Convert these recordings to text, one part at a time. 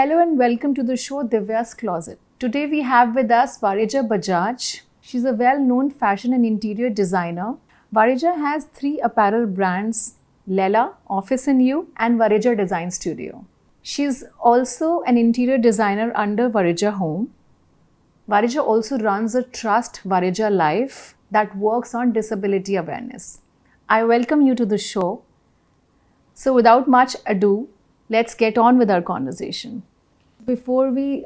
Hello and welcome to the show Divya's Closet. Today we have with us Varija Bajaj. She's a well-known fashion and interior designer. Varija has 3 apparel brands, Lela, Office and You, and Varija Design Studio. She's also an interior designer under Varija Home. Varija also runs a trust, Varija Life, that works on disability awareness. I welcome you to the show. So without much ado, let's get on with our conversation. Before we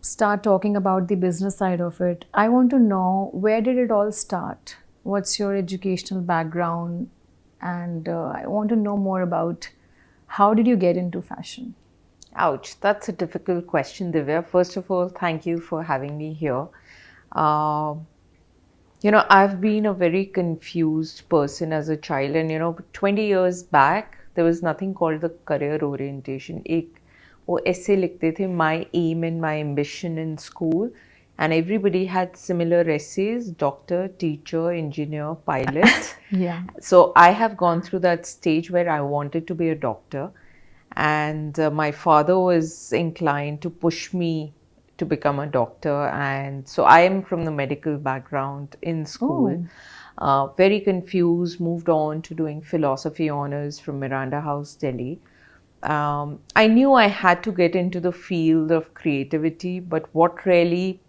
start talking about the business side of it, I want to know, where did it all start? What's your educational background? And I want to know more about how did you get into fashion? Ouch, that's a difficult question, Divya. First of all, thank you for having me here. I've been a very confused person as a child, and 20 years back, there was nothing called the career orientation. वो essay लिखते थे, my aim and my ambition in school, and everybody had similar essays: doctor, teacher, engineer, pilot. Yeah. So I have gone through that stage where I wanted to be a doctor, and my father was inclined to push me to become a doctor, and so I am from the medical background in school. Very confused, moved on to doing philosophy honors from Miranda House, Delhi. I knew I had to get into the field of creativity, but what really,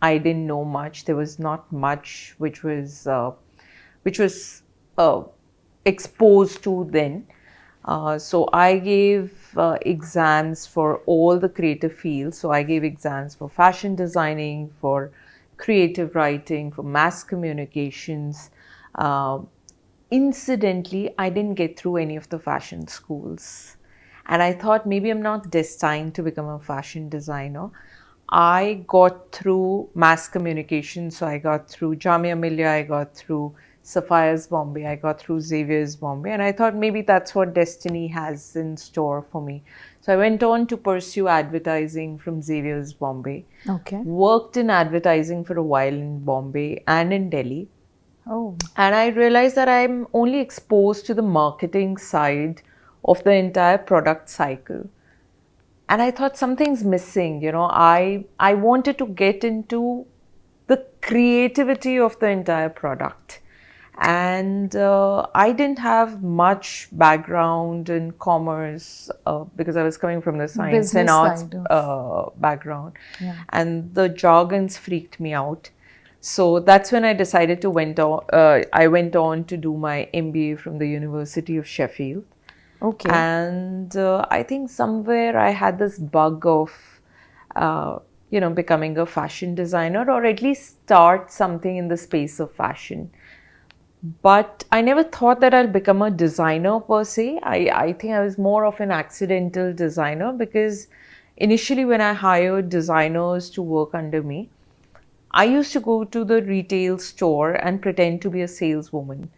I didn't know much. There was not much which was exposed to then. So I gave exams for all the creative fields. So I gave exams for fashion designing, for creative writing, for mass communications. Incidentally, I didn't get through any of the fashion schools. And I thought maybe I'm not destined to become a fashion designer. I got through mass communication. So I got through Jamia Millia, I got through Sapphire's Bombay, I got through Xavier's Bombay, and I thought maybe that's what destiny has in store for me. So I went on to pursue advertising from Xavier's Bombay. Okay. Worked in advertising for a while in Bombay and in Delhi. Oh. And I realized that I'm only exposed to the marketing side of the entire product cycle. And I thought something's missing, I wanted to get into the creativity of the entire product. And I didn't have much background in commerce because I was coming from the science Business and arts Yeah. background. And the jargons freaked me out. So that's when I decided to I went on to do my MBA from the University of Sheffield. Okay. And I think somewhere I had this bug of, becoming a fashion designer, or at least start something in the space of fashion. But I never thought that I'll become a designer per se. I think I was more of an accidental designer, because initially when I hired designers to work under me, I used to go to the retail store and pretend to be a saleswoman,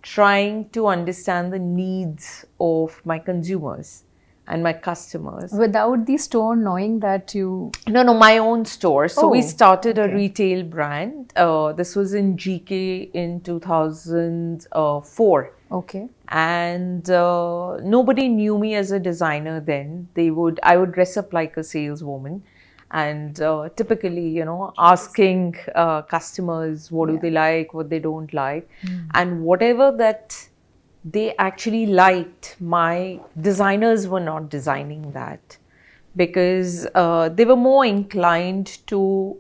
trying to understand the needs of my consumers and my customers. Without the store knowing that you... No, my own store. So we started a okay. retail brand. This was in GK in 2004. Okay. And nobody knew me as a designer then. I would dress up like a saleswoman, and typically, asking customers what do they like, what they don't like, and whatever that they actually liked, my designers were not designing that, because they were more inclined to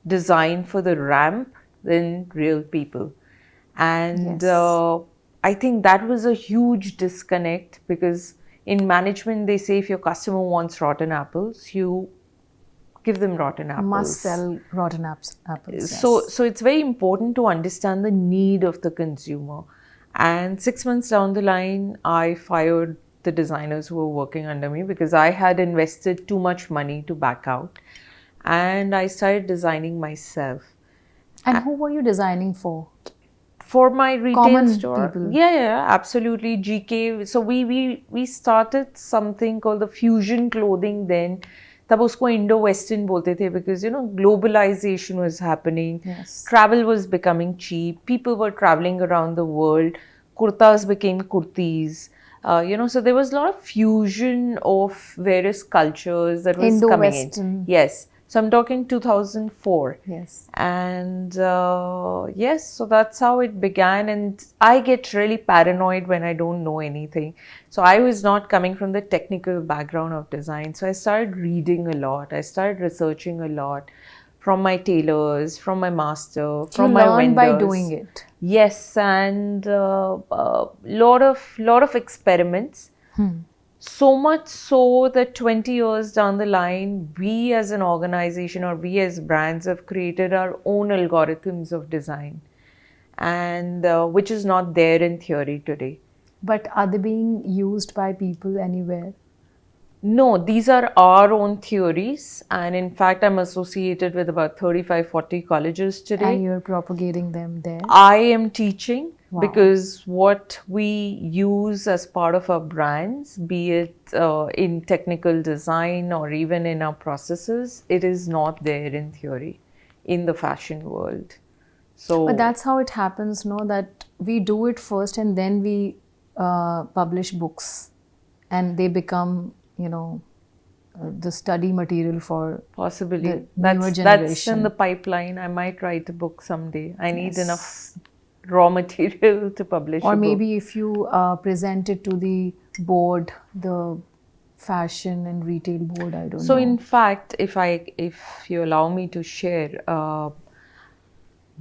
design for the ramp than real people. And I think that was a huge disconnect, because in management they say if your customer wants rotten apples, you give them rotten apples. Must sell rotten apples. Yes. So it's very important to understand the need of the consumer. And 6 months down the line, I fired the designers who were working under me, because I had invested too much money to back out. And I started designing myself. And who were you designing for? For my retail Common store. people. Yeah, absolutely. GK. So we started something called the fusion clothing then. तब उसको Indo-Western बोलते थे, because globalization was happening. Yes. Travel was becoming cheap. People were traveling around the world. Kurtas became kurtis. So there was a lot of fusion of various cultures that was coming in. Indo-Western. Yes. So I'm talking 2004. Yes. And yes, so that's how it began. And I get really paranoid when I don't know anything. So I was not coming from the technical background of design. So I started reading a lot. I started researching a lot from my tailors, from my master, from my vendors. You learned by doing it. Yes, and lot of experiments. So much so that 20 years down the line, we as an organization or we as brands have created our own algorithms of design, and which is not there in theory today. But are they being used by people anywhere? No, these are our own theories, and in fact, I'm associated with about 35-40 colleges today. And you're propagating them there? I am teaching. Wow. Because what we use as part of our brands, be it in technical design or even in our processes, it is not there in theory in the fashion world. So, but that's how it happens, no? That we do it first and then we publish books, and they become, the study material for possibly the newer generation. That's in the pipeline. I might write a book someday. I need enough raw material to publish or a maybe book. If you present it to the board, the fashion and retail board, I don't know. So in fact, if you allow me to share,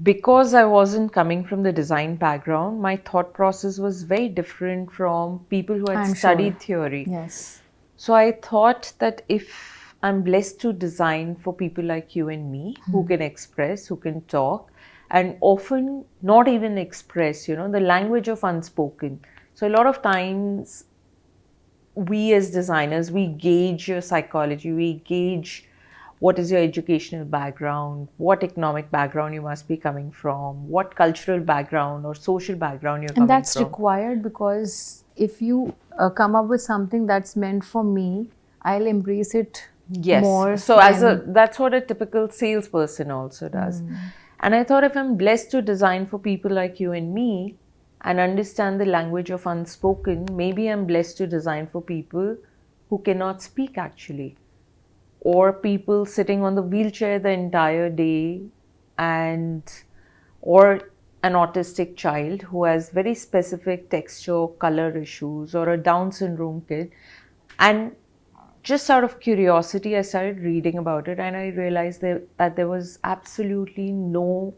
because I wasn't coming from the design background, my thought process was very different from people who had studied theory. Yes. So I thought that if I'm blessed to design for people like you and me, who can express, who can talk, and often not even express, the language of unspoken. So a lot of times we as designers, we gauge your psychology, we gauge what is your educational background, what economic background you must be coming from, what cultural background or social background you're coming from. And that's required, because if you come up with something that's meant for me, I'll embrace it more. So that's what a typical salesperson also does. And I thought if I'm blessed to design for people like you and me and understand the language of unspoken, maybe I'm blessed to design for people who cannot speak actually, or people sitting on the wheelchair the entire day, or an autistic child who has very specific texture, color issues, or a Down syndrome kid. And just out of curiosity, I started reading about it, and I realized that there was absolutely no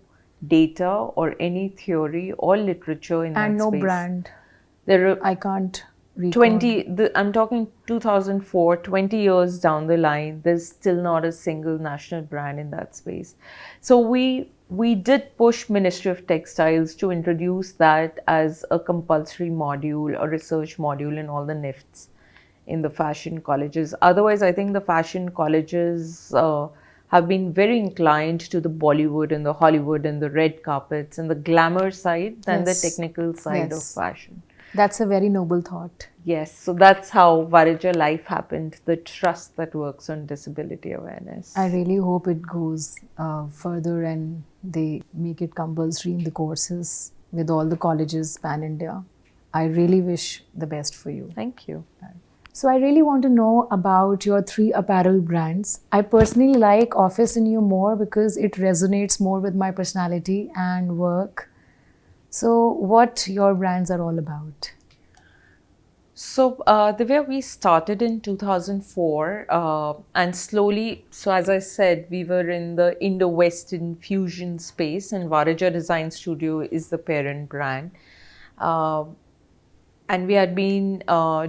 data or any theory or literature in that space. And no brand. I can't recall. I'm talking 2004, 20 years down the line, there's still not a single national brand in that space. So we did push Ministry of Textiles to introduce that as a compulsory module, a research module in all the NIFTs in the fashion colleges. Otherwise, I think the fashion colleges have been very inclined to the Bollywood and the Hollywood and the red carpets and the glamour side than the technical side of fashion. That's a very noble thought. Yes, so that's how Varija Life happened, the trust that works on disability awareness. I really hope it goes further and they make it compulsory in the courses with all the colleges pan-India. I really wish the best for you. Thank you. So I really want to know about your 3 apparel brands. I personally like Office in You more because it resonates more with my personality and work. So what your brands are all about? So Divya, we started in 2004 and slowly, so as I said, we were in the Indo-Western fusion space, and Varija Design Studio is the parent brand. And we had been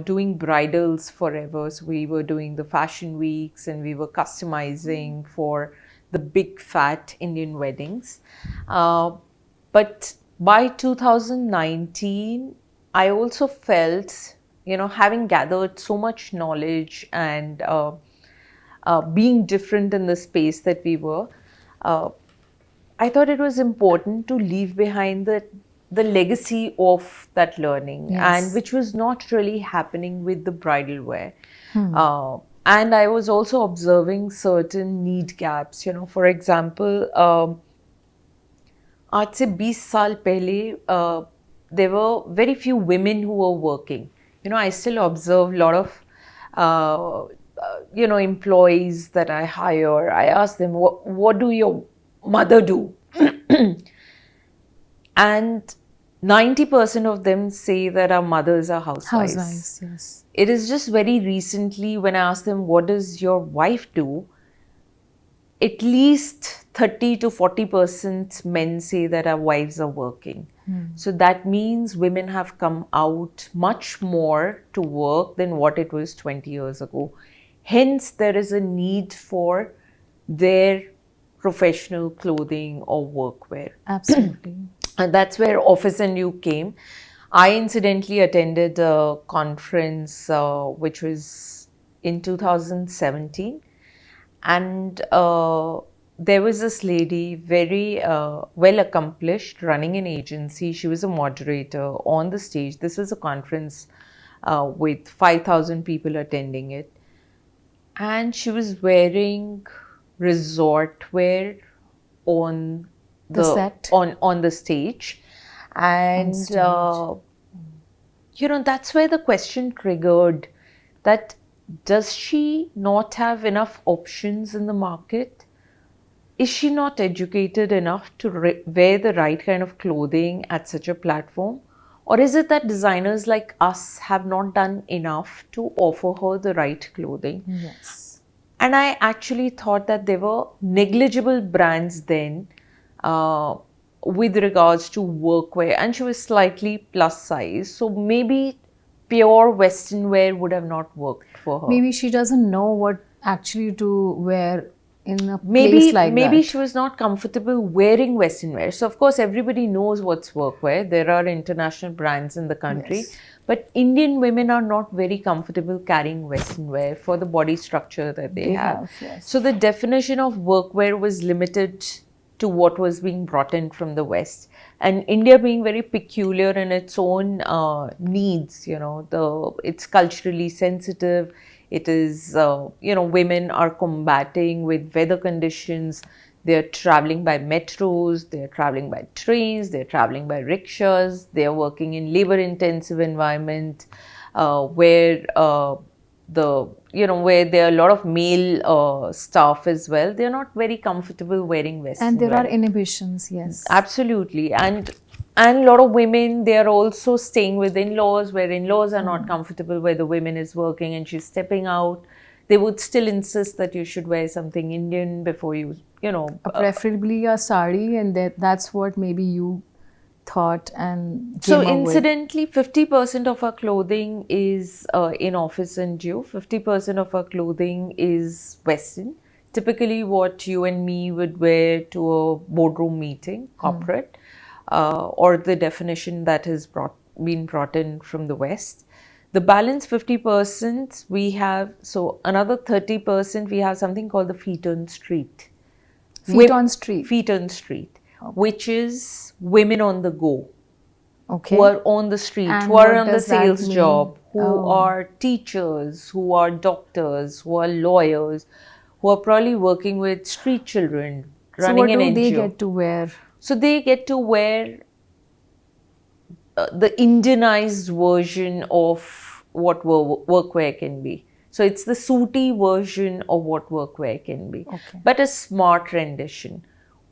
doing bridals forever. So we were doing the fashion weeks and we were customizing for the big fat Indian weddings. But by 2019, I also felt, having gathered so much knowledge and being different in the space that we were, I thought it was important to leave behind the legacy of that learning, and which was not really happening with the bridal wear. And I was also observing certain need gaps. For example, आज से 20 साल पहले there were very few women who were working I still observe a lot of, employees that I hire. I ask them, what do your mother do? And 90% of them say that our mothers are housewives. Housewives, yes. It is just very recently when I asked them, what does your wife do? At least 30 to 40% men say that our wives are working. So that means women have come out much more to work than what it was 20 years ago. Hence, there is a need for their professional clothing or workwear. Absolutely. And that's where Office and You came. I incidentally attended a conference which was in 2017. And there was this lady, very well accomplished, running an agency. She was a moderator on the stage. This was a conference with 5,000 people attending it. And she was wearing resort wear on The set. on the stage. And that's where the question triggered, that does she not have enough options in the market? Is she not educated enough to wear the right kind of clothing at such a platform? Or is it that designers like us have not done enough to offer her the right clothing? Yes. And I actually thought that there were negligible brands then with regards to workwear, and she was slightly plus size. So maybe pure Western wear would have not worked for her. Maybe she doesn't know what actually to wear in a place like maybe that. she was not comfortable wearing Western wear. So of course everybody knows what's workwear. There are international brands in the country. Yes. But Indian women are not very comfortable carrying Western wear for the body structure that they have. Yes. So the definition of workwear was limited to what was being brought in from the West. And India being very peculiar in its own needs, it's culturally sensitive. It is, women are combating with weather conditions. They're traveling by metros, they're traveling by trains, they're traveling by rickshaws, they're working in labor-intensive environment where where there are a lot of male staff as well. They're not very comfortable wearing Western And there wear. are inhibitions, yes. Absolutely. And a lot of women, they are also staying with in-laws, where in-laws are not comfortable where the woman is working and she's stepping out. They would still insist that you should wear something Indian before you Preferably a sari, and that's what maybe you thought and So came up with. incidentally, 50% of our clothing is in Office and You. 50% of our clothing is Western. Typically what you and me would wear to a boardroom meeting, corporate, or the definition that has been brought in from the West. The balance 50% we have, so another 30% we have something called the feet on street. Feet on street. Feet on street, which is women on the go. Okay. Who are on the street, And who are what on the does that sales mean? job, who Oh. are teachers, who are doctors, who are lawyers, who are probably working with street children, So running what an do NGO. they get to wear? So they get to wear the Indianized version of what workwear can be. So it's the suity version of what workwear can be, Okay. but a smart rendition,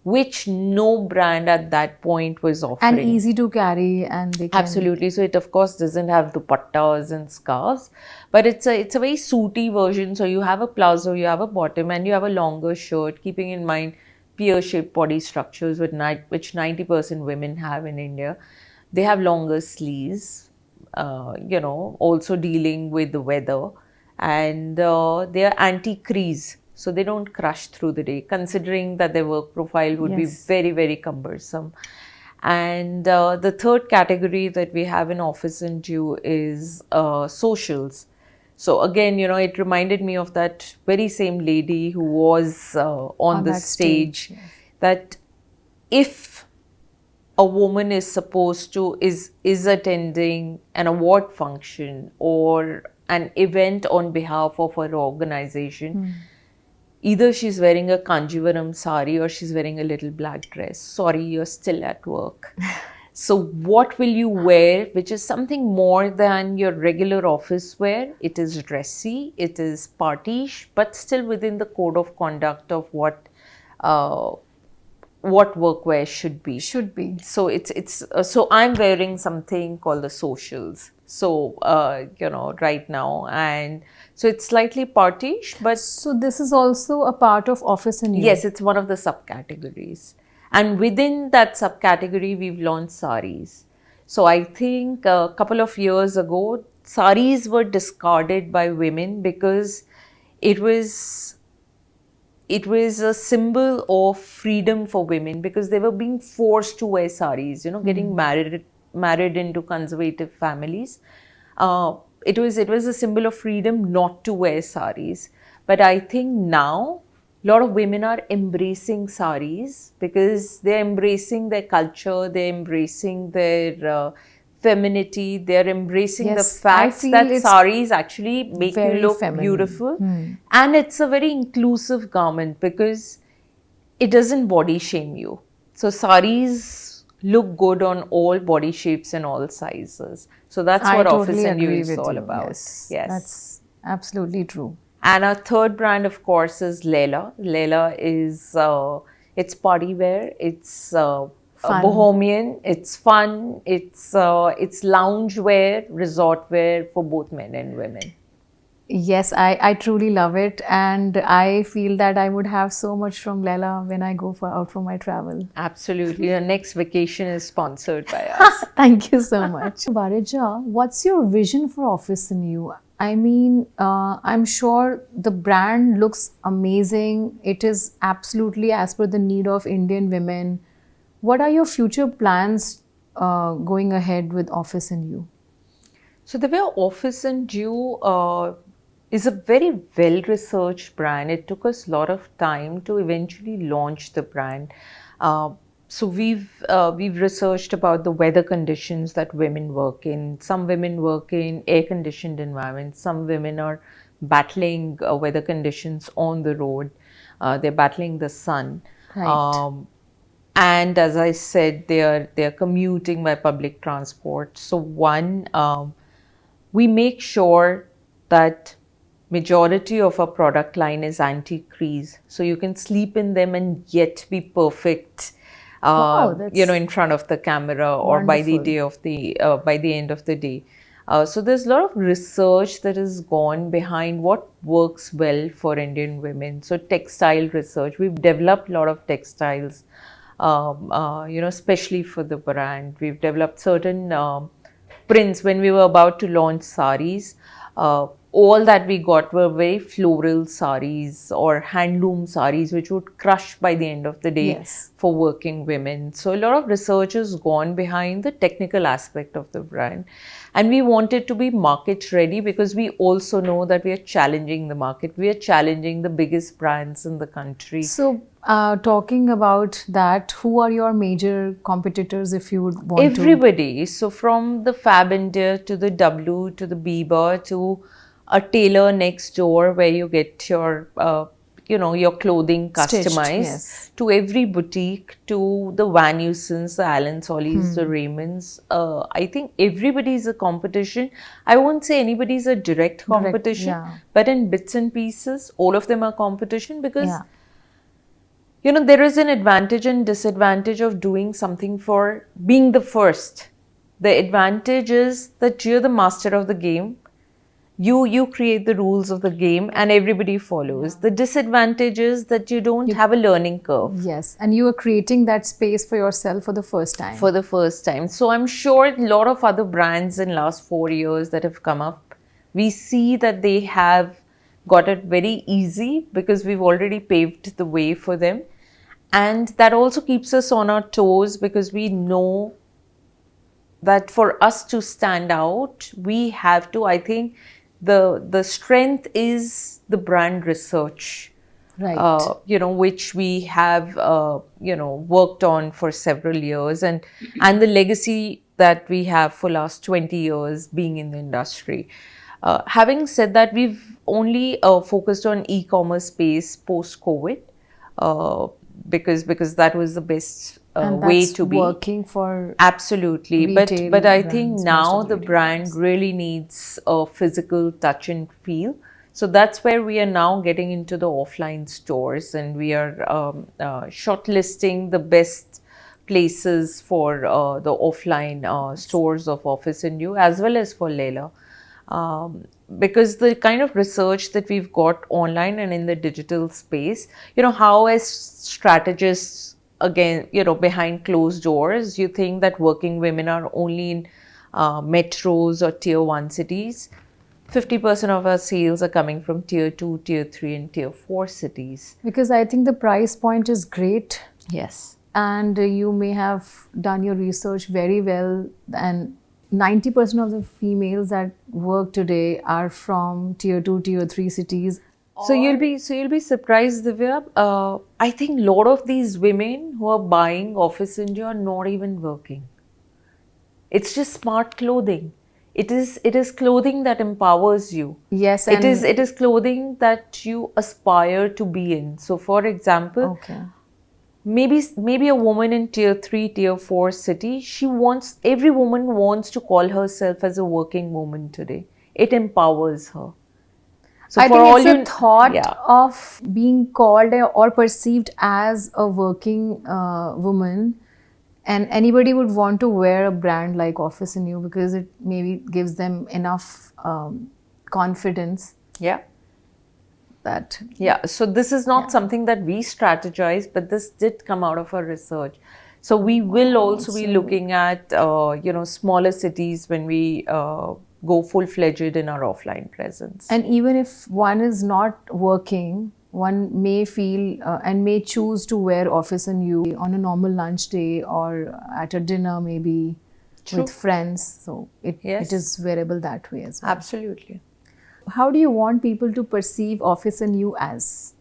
which no brand at that point was offering. And easy to carry, and they can... Absolutely. So it of course doesn't have dupattas and scarves, but it's a very suity version. So you have a plazo, you have a bottom, and you have a longer shirt, keeping in mind pear-shaped body structures which 90% women have in India. They have longer sleeves, also dealing with the weather, and they are anti-crease. So they don't crush through the day, considering that their work profile would be Yes. very, very cumbersome. And the third category that we have in Office and You is socials. So again, it reminded me of that very same lady who was on the that stage, stage, yes. that if a woman is supposed to, is attending an award function or an event on behalf of her organization, either she's wearing a Kanjivaram sari or she's wearing a little black dress. Sorry, you're still at work. So what will you wear, which is something more than your regular office wear? It is dressy, it is partyish, but still within the code of conduct of uh, what workwear should be. Should be. So so I'm wearing something called the socials. So right now, and so it's slightly partyish, but So this is also a part of Office and You. yes, it's one of the subcategories. And within that subcategory, we've launched saris. So I think a couple of years ago, saris were discarded by women because it was it was a symbol of freedom for women, because they were being forced to wear saris, getting married into conservative families. It was a symbol of freedom not to wear saris. But I think now a lot of women are embracing saris because they're embracing their culture, they're embracing their femininity, they're embracing the Yes, I fact feel that it's saris actually make you very look feminine. beautiful. And it's a very inclusive garment because it doesn't body shame you. So saris look good on all body shapes and all sizes. So that's I what totally Office and You agree is with all you. about. Yes, that's absolutely true. And our third brand, of course, is Leila. Leila is it's party wear. It's Fun. bohemian. It's fun. It's lounge wear, resort wear for both men and women. Yes, I truly love it, and I feel that I would have so much from Lela when I go out for my travel. Absolutely. Your next vacation is sponsored by us. Thank you so much. Varija, what's your vision for Office and You? I mean, I'm sure the brand looks amazing. It is absolutely as per the need of Indian women. What are your future plans going ahead with Office and You? So the way Office and You is a very well-researched brand. It took us a lot of time to eventually launch the brand. So we've researched about the weather conditions that women work in. Some women work in air-conditioned environments. Some women are battling weather conditions on the road. They're battling the sun. Right. And as I said, they're commuting by public transport. So we make sure that majority of our product line is anti-crease, so you can sleep in them and yet be perfect, Wow, that's in front of the camera or by the wonderful. by the end of the day. So there's a lot of research that has gone behind what works well for Indian women. So textile research, we've developed a lot of textiles, especially for the brand. We've developed certain prints. When we were about to launch saris, all that we got were very floral saris or handloom saris, which would crush by the end of the day Yes. for working women. So a lot of research has gone behind the technical aspect of the brand. And we wanted to be market ready because we also know that we are challenging the market. We are challenging the biggest brands in the country. So, talking about that, who are your major competitors if you would want to? Everybody. So from the Fab India to the W to the Bieber to a tailor next door where you get your your clothing Stitched, customized, yes. to every boutique, to the Van Heusen's, the Allen Sollys, the Raymonds. I think everybody is a competition. I won't say anybody is a direct competition, yeah. but in bits and pieces, all of them are competition because Yeah. there is an advantage and disadvantage of doing something for being the first. The advantage is that you're the master of the game. You create the rules of the game and everybody follows. The disadvantage is that you don't have a learning curve. Yes, and you are creating that space for yourself for the first time. For the first time. So I'm sure a lot of other brands in last 4 years that have come up, we see that they have got it very easy because we've already paved the way for them. And that also keeps us on our toes because we know that for us to stand out, we have to, I think, the strength is the brand research, Right. which we have, worked on for several years, and the legacy that we have for last 20 years being in the industry. Having said that, we've only focused on e-commerce space post-COVID, because that was the best And way that's to be. working for Absolutely, retail but I think brands, most now of the retail brand brands. really needs a physical touch and feel. So that's where we are now getting into the offline stores, and we are shortlisting the best places for the offline stores of Office and You as well as for Leila. Because the kind of research that we've got online and in the digital space, how as strategists, again, behind closed doors, you think that working women are only in metros or tier 1 cities. 50% of our sales are coming from tier 2, tier 3, and tier 4 cities. Because I think the price point is great, Yes. and you may have done your research very well, and 90% of the females that work today are from tier 2, tier 3 cities. So you'll be surprised, Divya. I think a lot of these women who are buying Office India are not even working. It's just smart clothing. It is clothing that empowers you. Yes, It is clothing that you aspire to be in. So for example, okay. maybe a woman in tier 3, tier 4 city, every woman wants to call herself as a working woman today. It empowers her. So I for think all it's you a thought yeah. of being called or perceived as a working woman, and anybody would want to wear a brand like Office and You because it maybe gives them enough confidence Yeah. that Yeah, so this is not Yeah. something that we strategize, but this did come out of our research. So we will also be looking at, smaller cities when we go full-fledged in our offline presence. And even if one is not working, one may feel and may choose to wear Office and You on a normal lunch day or at a dinner maybe True. with friends. So it Yes. is wearable that way as well. Absolutely. How do you want people to perceive Office and You as?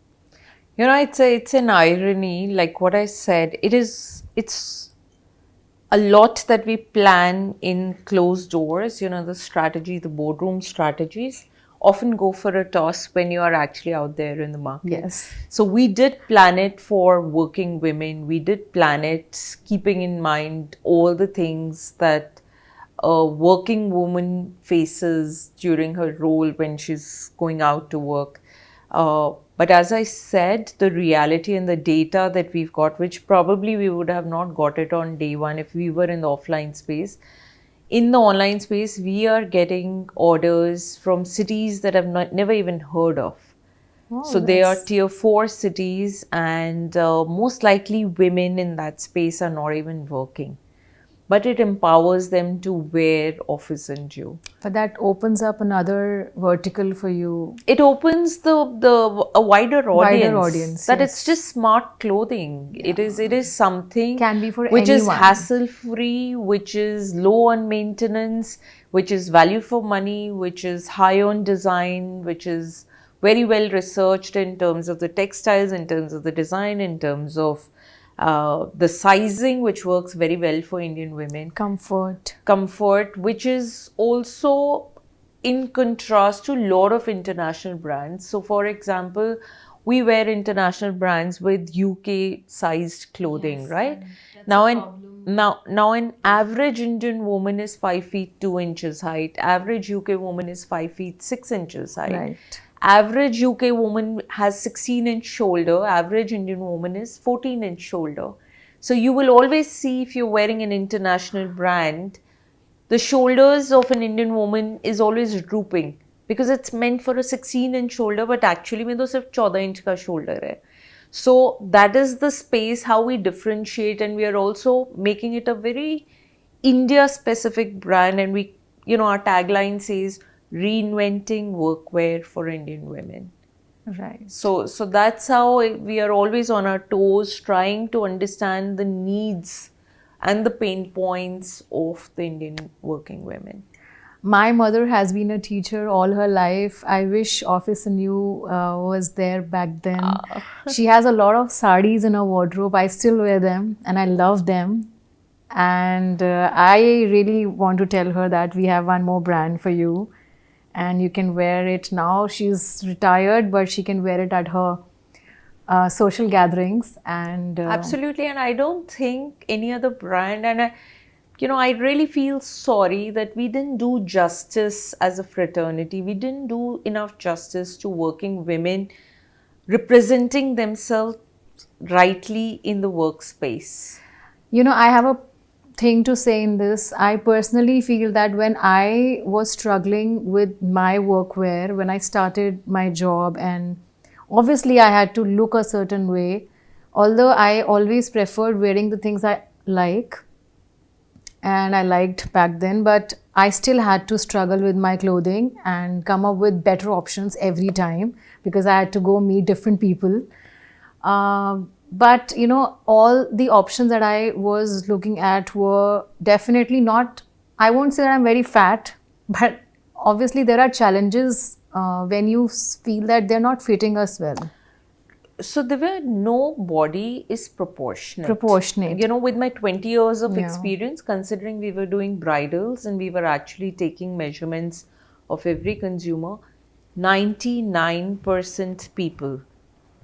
It's an irony, like what I said. It's a lot that we plan in closed doors. The strategy, the boardroom strategies often go for a toss when you are actually out there in the market. Yes. So we did plan it for working women. We did plan it keeping in mind all the things that a working woman faces during her role when she's going out to work. But as I said, the reality and the data that we've got, which probably we would have not got it on day one if we were in the offline space. In the online space, we are getting orders from cities that I've never even heard of. Oh, So they are that's- tier 4 cities, and most likely women in that space are not even working. But it empowers them to wear Office and You. But that opens up another vertical for you. It opens a wider audience. That yes. it's just smart clothing. It is something Can be for which is anyone. hassle free, which is low on maintenance, which is value for money, which is high on design, which is very well researched in terms of the textiles, in terms of the design, in terms of the sizing, which works very well for Indian women. Comfort, which is also in contrast to a lot of international brands. So, for example, we wear international brands with UK sized clothing, right? Now, an average Indian woman is 5 feet 2 inches height. Average UK woman is 5 feet 6 inches height. Right. Average UK woman has 16-inch shoulder. Average Indian woman is 14-inch shoulder. So you will always see, if you're wearing an international brand, the shoulders of an Indian woman is always drooping because it's meant for a 16-inch shoulder, but actually में तो सिर्फ 14-inch का shoulder है. So that is the space how we differentiate, and we are also making it a very India-specific brand, and our tagline says reinventing workwear for Indian women. Right. So that's how we are always on our toes, trying to understand the needs and the pain points of the Indian working women. My mother has been a teacher all her life. I wish Office and You was there back then. She has a lot of sarees in her wardrobe. I still wear them and I love them. And I really want to tell her that we have one more brand for you. And you can wear it now. She's retired, but she can wear it at her social gatherings and Absolutely, and I don't think any other brand, and I really feel sorry that we didn't do justice as a fraternity. We didn't do enough justice to working women representing themselves rightly in the workspace. I have a thing to say in this. I personally feel that when I was struggling with my workwear, when I started my job, and obviously I had to look a certain way, although I always preferred wearing the things I like and I liked back then, but I still had to struggle with my clothing and come up with better options every time because I had to go meet different people. But all the options that I was looking at were definitely not, I won't say that I'm very fat, but obviously there are challenges when you feel that they're not fitting us well. So there were no body is proportionate. Proportionate. With my 20 years of Yeah. experience, considering we were doing bridals and we were actually taking measurements of every consumer, 99% people,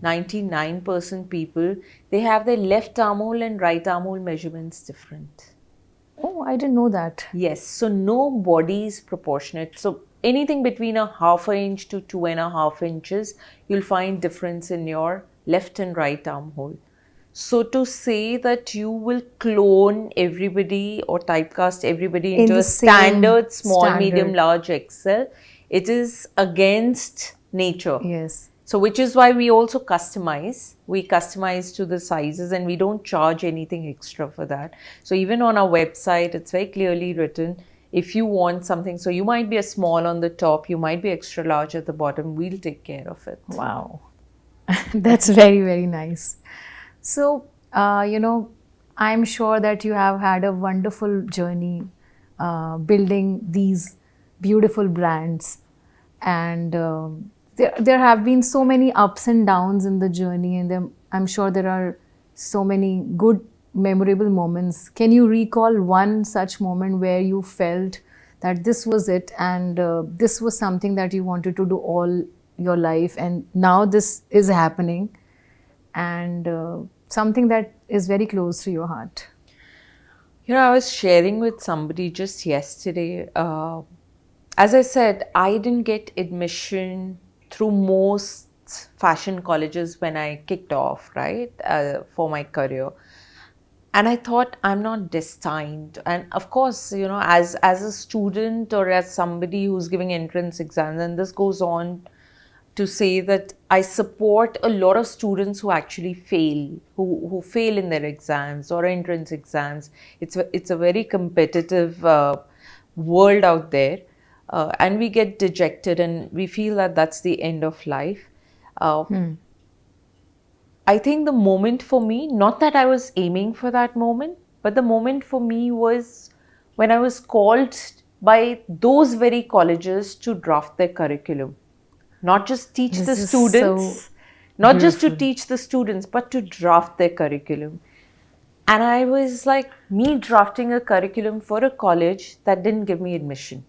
99% people, they have their left armhole and right armhole measurements different. Oh, I didn't know that. Yes, so no body is proportionate. So anything between a half an inch to 2.5 inches, you'll find difference in your left and right armhole. So to say that you will clone everybody or typecast everybody In into the a same standard small, standard. medium, large XL, it is against nature. Yes. So which is why we also customize. We customize to the sizes and we don't charge anything extra for that. So even on our website, it's very clearly written, if you want something, so you might be a small on the top, you might be extra large at the bottom, we'll take care of it. Wow. That's very, very nice. So, I'm sure that you have had a wonderful journey building these beautiful brands. And there have been so many ups and downs in the journey, and I'm sure there are so many good, memorable moments. Can you recall one such moment where you felt that this was it and this was something that you wanted to do all your life, and now this is happening, and something that is very close to your heart? I was sharing with somebody just yesterday. As I said, I didn't get admission through most fashion colleges when I kicked off, right, for my career. And I thought I'm not destined. And of course, as a student or as somebody who's giving entrance exams, and this goes on to say that I support a lot of students who actually fail, who fail in their exams or entrance exams. It's a very competitive world out there, and we get dejected and we feel that that's the end of life. I think the moment for me, not that I was aiming for that moment, but the moment for me was when I was called by those very colleges to draft their curriculum. Not just teach the This is students, so not just to beautiful. teach the students, but to draft their curriculum. And I was like, me drafting a curriculum for a college that didn't give me admission.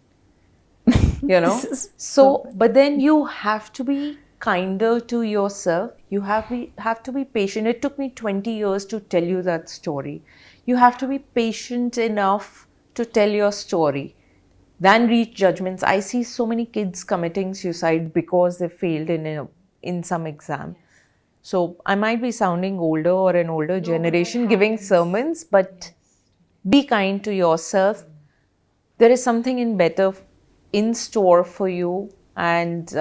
This is So, but then you have to be kinder to yourself. You have to be patient. It took me 20 years to tell you that story. You have to be patient enough to tell your story, than reach judgments. I see so many kids committing suicide because they failed in some exam. So I might be sounding older or an older generation giving sermons, but be kind to yourself. There is something in store for you, and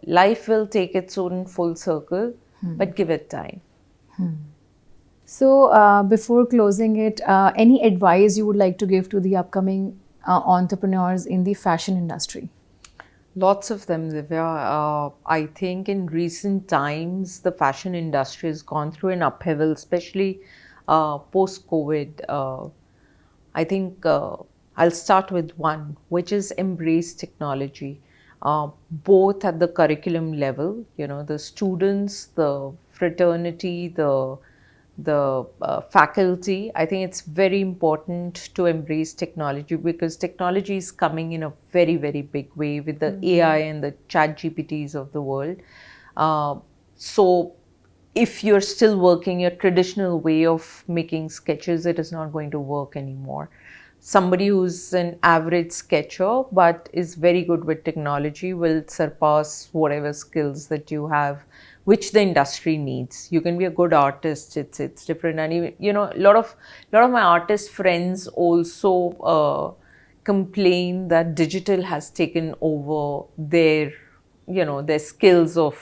life will take its own full circle, but give it time. So, before closing it, any advice you would like to give to the upcoming entrepreneurs in the fashion industry? Lots of them, Divya. I think in recent times, the fashion industry has gone through an upheaval, especially post-COVID. I think I'll start with one, which is embrace technology, both at the curriculum level, the students, the fraternity, the faculty. I think it's very important to embrace technology because technology is coming in a very, very big way with the AI and the chat GPTs of the world. So if you're still working your traditional way of making sketches, it is not going to work anymore. Somebody who's an average sketcher but is very good with technology will surpass whatever skills that you have, which the industry needs. You can be a good artist, it's different. And even, you know, a lot of my artist friends also complain that digital has taken over their, you know, their skills of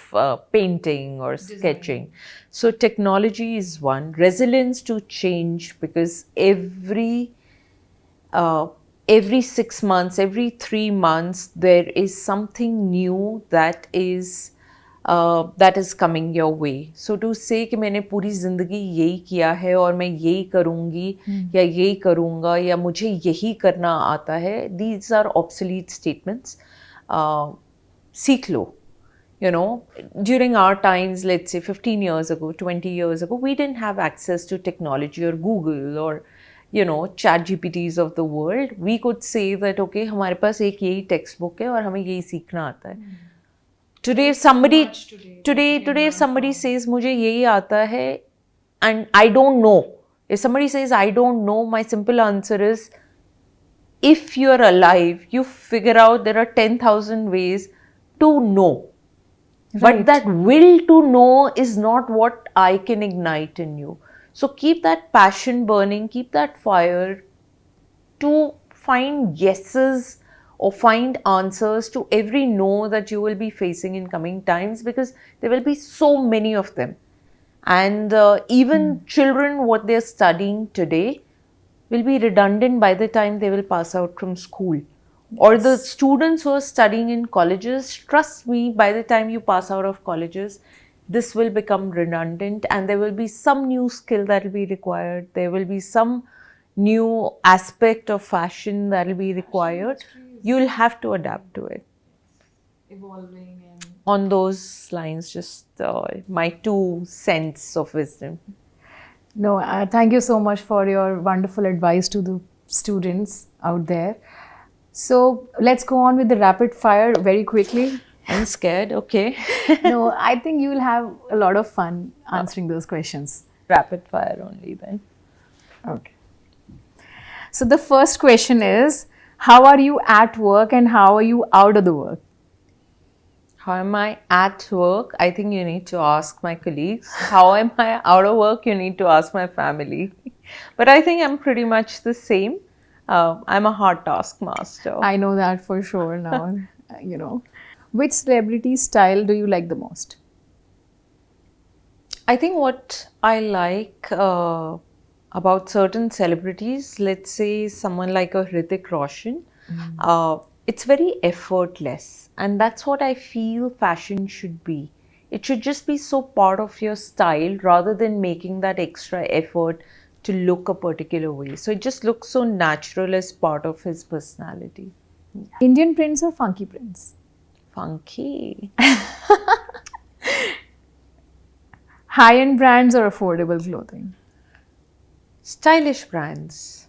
painting or sketching. So technology is one. Resilience to change, because every 6 months, every 3 months, there is something new that is coming your way. So to say कि मैंने पूरी जिंदगी यही किया है और मैं यही करूँगी या यही करूँगा या मुझे यही करना आता है, these are obsolete statements. सीख लो. You know, during our times, let's say 15 years ago, 20 years ago, we didn't have access to technology or Google or, you know, chat GPTs of the world. We could say that, okay, हमारे पास एक यही text book है और हमें यही सीखना आता है. Today, if somebody says मुझे यही आता है and I don't know. If somebody says I don't know, my simple answer is, if you're alive, you figure out there are 10,000 ways to know. Right. But that will to know is not what I can ignite in you. So keep that passion burning, keep that fire to find yeses or find answers to every no that you will be facing in coming times, because there will be so many of them. And even children, what they're studying today will be redundant by the time they will pass out from school. Yes. Or the students who are studying in colleges, trust me, by the time you pass out of colleges, this will become redundant and there will be some new skill that will be required. There will be some new aspect of fashion that will be required. You'll have to adapt to it. Evolving and... On those lines, just my 2 cents of wisdom. No, thank you so much for your wonderful advice to the students out there. So let's go on with the rapid fire very quickly. I'm scared, okay. No, I think you will have a lot of fun answering those questions. Rapid fire only then. Okay. So the first question is, how are you at work and how are you out of the work? How am I at work? I think you need to ask my colleagues. How am I out of work? You need to ask my family. But I think I'm pretty much the same. I'm a hard taskmaster. I know that for sure now, you know. Which celebrity style do you like the most? I think what I like about certain celebrities, let's say someone like a Hrithik Roshan, it's very effortless. And that's what I feel fashion should be. It should just be so part of your style rather than making that extra effort to look a particular way. So it just looks so natural as part of his personality. Indian prints or funky prints? Funky. High-end brands or affordable clothing? Stylish brands.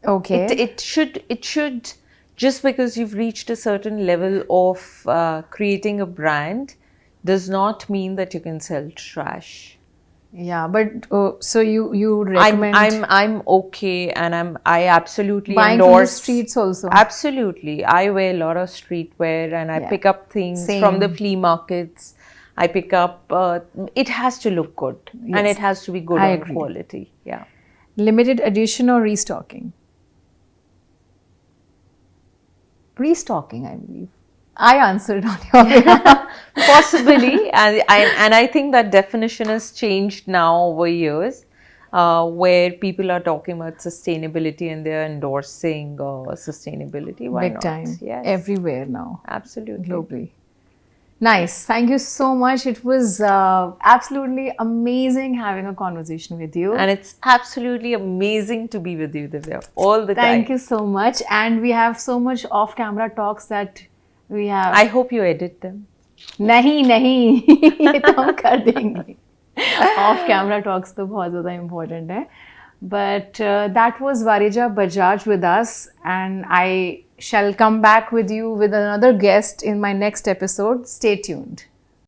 Okay. It should, just because you've reached a certain level of creating a brand does not mean that you can sell trash. Yeah, but so you recommend... I'm okay, and I absolutely buying endorse... from the streets also. Absolutely. I wear a lot of streetwear and I pick up things from the flea markets. I pick up... it has to look good and it has to be good on quality. Yeah. Limited edition or restocking? Restocking, I believe. I answered on your behalf. Possibly, and I think that definition has changed now over years, where people are talking about sustainability and they're endorsing sustainability. Why Big not? time. Yes. Everywhere now. Absolutely. Globally. Nice. Thank you so much. It was absolutely amazing having a conversation with you. And it's absolutely amazing to be with you, Divya, all the time. Thank you so much. And we have so much off-camera talks that we have... I hope you edit them. नहीं ये तो हम कर देंगे. Off-camera talks तो बहुत ज़्यादा important है. But that was Varija Bajaj with us, and I shall come back with you with another guest in my next episode. Stay tuned.